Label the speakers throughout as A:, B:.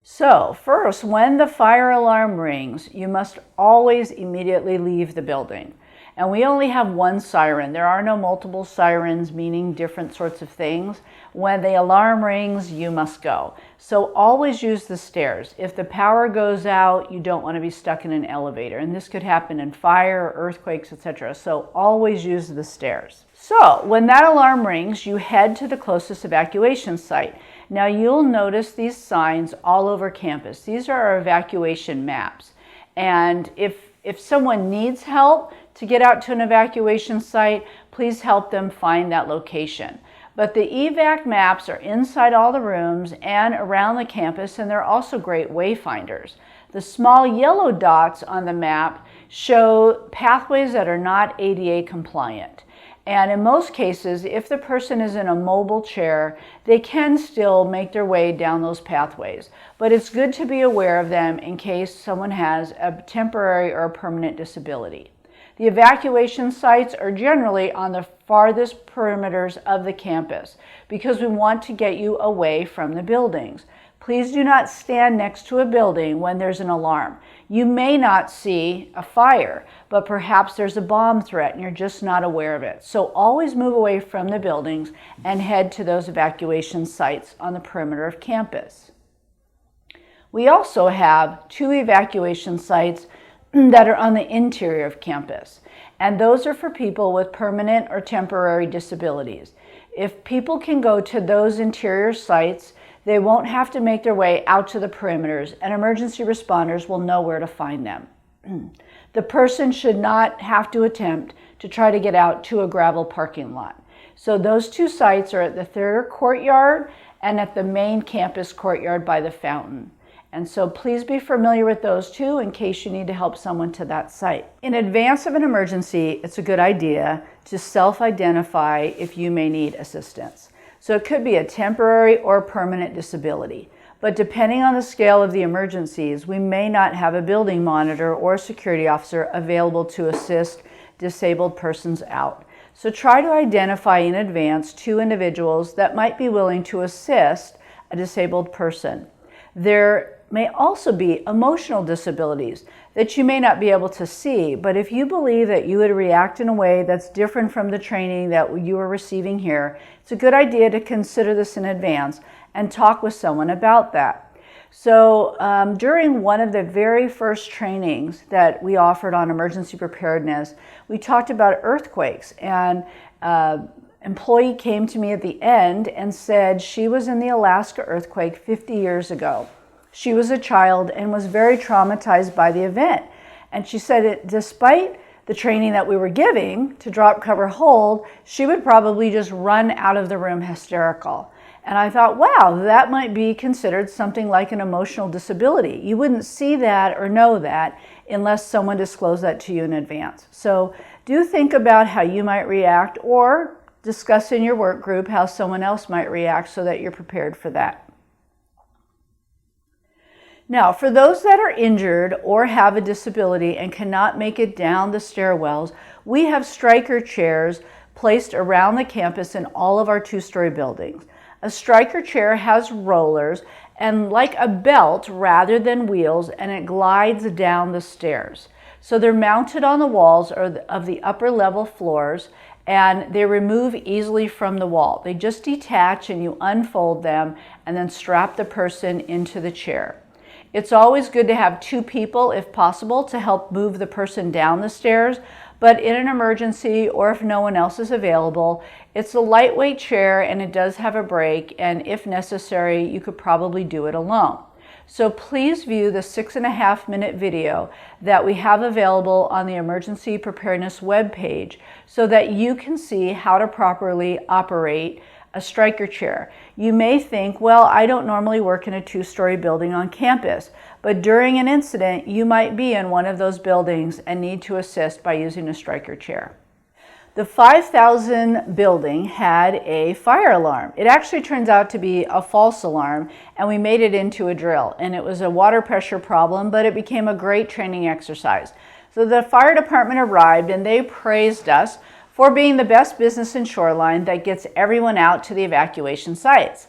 A: So first, when the fire alarm rings, you must always immediately leave the building. And we only have one siren. There are no multiple sirens, meaning different sorts of things. When the alarm rings, you must go. So always use the stairs. If the power goes out, you don't want to be stuck in an elevator. And this could happen in fire, earthquakes, etc. So always use the stairs. So when that alarm rings, you head to the closest evacuation site. Now you'll notice these signs all over campus. These are our evacuation maps. And if someone needs help to get out to an evacuation site, please help them find that location. But the evac maps are inside all the rooms and around the campus, and they're also great wayfinders. The small yellow dots on the map show pathways that are not ADA compliant. And in most cases, if the person is in a mobile chair, they can still make their way down those pathways. But it's good to be aware of them in case someone has a temporary or a permanent disability. The evacuation sites are generally on the farthest perimeters of the campus because we want to get you away from the buildings. Please do not stand next to a building when there's an alarm. You may not see a fire, but perhaps there's a bomb threat and you're just not aware of it. So always move away from the buildings and head to those evacuation sites on the perimeter of campus. We also have 2 evacuation sites that are on the interior of campus, and those are for people with permanent or temporary disabilities. If people can go to those interior sites, they won't have to make their way out to the perimeters, and emergency responders will know where to find them. The person should not have to attempt to try to get out to a gravel parking lot. So those 2 sites are at the theater courtyard and at the main campus courtyard by the fountain. And so please be familiar with those 2 in case you need to help someone to that site. In advance of an emergency, it's a good idea to self-identify if you may need assistance. So it could be a temporary or permanent disability. But depending on the scale of the emergencies, we may not have a building monitor or a security officer available to assist disabled persons out. So try to identify in advance 2 individuals that might be willing to assist a disabled person. There may also be emotional disabilities that you may not be able to see, but if you believe that you would react in a way that's different from the training that you are receiving here, it's a good idea to consider this in advance and talk with someone about that. So during one of the very first trainings that we offered on emergency preparedness, we talked about earthquakes, and employee came to me at the end and said she was in the Alaska earthquake 50 years ago. She was a child and was very traumatized by the event. And she said despite the training that we were giving to drop, cover, hold, she would probably just run out of the room hysterical. And I thought, wow, that might be considered something like an emotional disability. You wouldn't see that or know that unless someone disclosed that to you in advance. So do think about how you might react, or discuss in your work group how someone else might react so that you're prepared for that. Now, for those that are injured or have a disability and cannot make it down the stairwells, we have striker chairs placed around the campus in all of our 2-story buildings. A striker chair has rollers and like a belt rather than wheels, and it glides down the stairs. So they're mounted on the walls of the upper level floors, and they remove easily from the wall. They just detach and you unfold them and then strap the person into the chair. It's always good to have 2 people, if possible, to help move the person down the stairs, but in an emergency or if no one else is available, it's a lightweight chair and it does have a brake, and if necessary, you could probably do it alone. So please view the 6.5-minute video that we have available on the Emergency Preparedness webpage so that you can see how to properly operate a striker chair. You may think, well, I don't normally work in a 2-story building on campus, but during an incident, you might be in one of those buildings and need to assist by using a striker chair. The 5000 building had a fire alarm. It actually turns out to be a false alarm, and we made it into a drill, and it was a water pressure problem, but it became a great training exercise. So the fire department arrived and they praised us for being the best business in Shoreline that gets everyone out to the evacuation sites.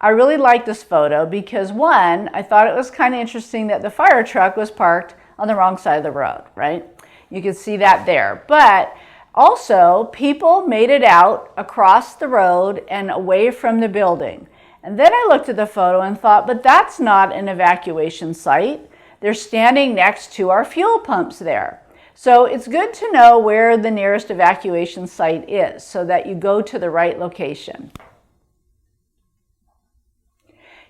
A: I really like this photo because one, I thought it was kind of interesting that the fire truck was parked on the wrong side of the road, right? You can see that there. But also, people made it out across the road and away from the building. And then I looked at the photo and thought, but that's not an evacuation site. They're standing next to our fuel pumps there. So it's good to know where the nearest evacuation site is so that you go to the right location.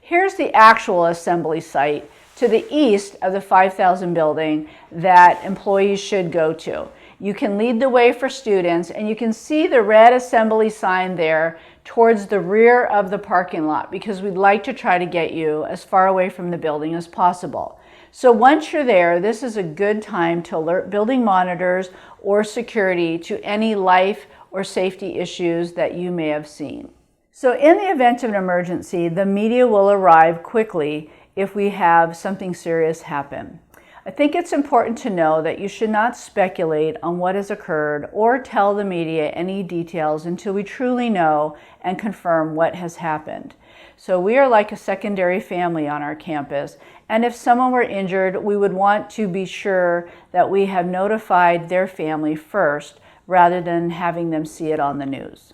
A: Here's the actual assembly site to the east of the 5,000 building that employees should go to. You can lead the way for students, and you can see the red assembly sign there towards the rear of the parking lot because we'd like to try to get you as far away from the building as possible. So once you're there, this is a good time to alert building monitors or security to any life or safety issues that you may have seen. So in the event of an emergency, the media will arrive quickly if we have something serious happen. I think it's important to know that you should not speculate on what has occurred or tell the media any details until we truly know and confirm what has happened. So we are like a secondary family on our campus, and if someone were injured, we would want to be sure that we have notified their family first rather than having them see it on the news.